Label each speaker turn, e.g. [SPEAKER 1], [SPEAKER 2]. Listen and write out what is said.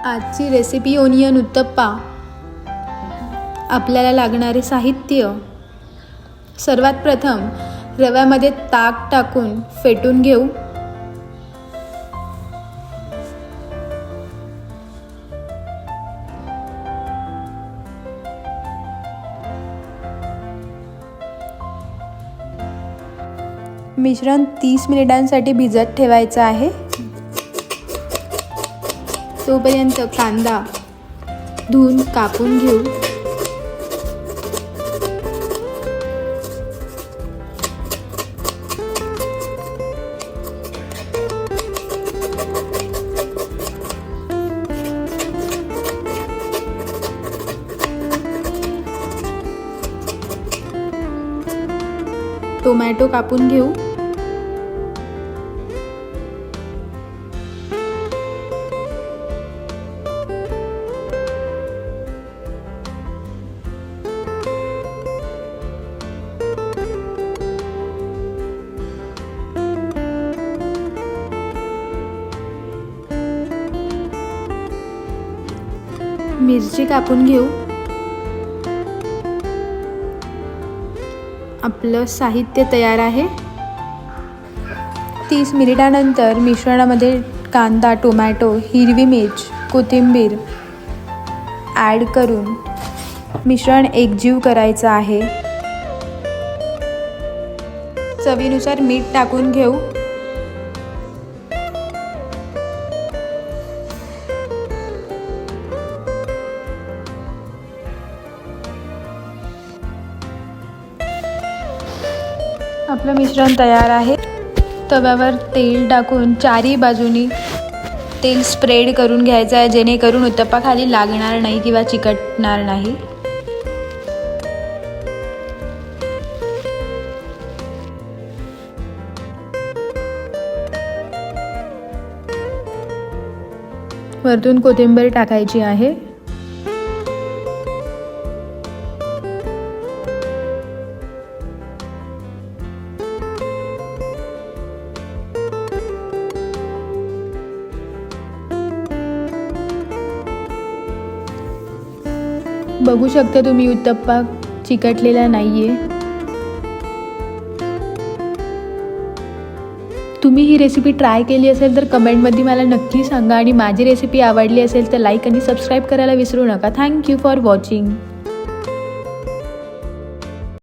[SPEAKER 1] आजची recipe onion uttappa. आपल्याला लागणारे साहित्य, सर्वात प्रथम रव्यामध्ये ताक टाकून फेटून घेऊ। मिश्रण 30 मिनिटांसाठी भिजत ठेवायचं आहे। तोपर्यंत कांदा धुवून कापून घेऊ। टोमॅटो कापून घेऊ। मिरची कापून घेऊ। आपलं साहित्य तयार आहे। 30 मिनिटानंतर मिश्रणामध्ये कांदा, टोमॅटो, हिरवी मिरच, कोथिंबीर ॲड करून मिश्रण एकजीव करायचं आहे। चवीनुसार मीठ टाकून घेऊ। आपलं मिश्रण तयार आहे। तव्यावर तेल टाकून चारी बाजूनी तेल स्प्रेड करून घ्यायचं आहे, जेणेकरून उत्तप्पा खाली लागणार नाही किंवा चिकटणार नाही। वरतून कोथिंबीर टाकायची आहे। बघू शकता तुम्ही उत्तप्पा चिकटलेला नाहीये। तुम्ही ही रेसिपी ट्राय केली असेल तर कमेंटमध्ये मला नक्की सांगा, आणि माझी रेसिपी आवडली असेल तर लाईक आणि सबस्क्राईब करायला विसरू नका। Thank you for watching.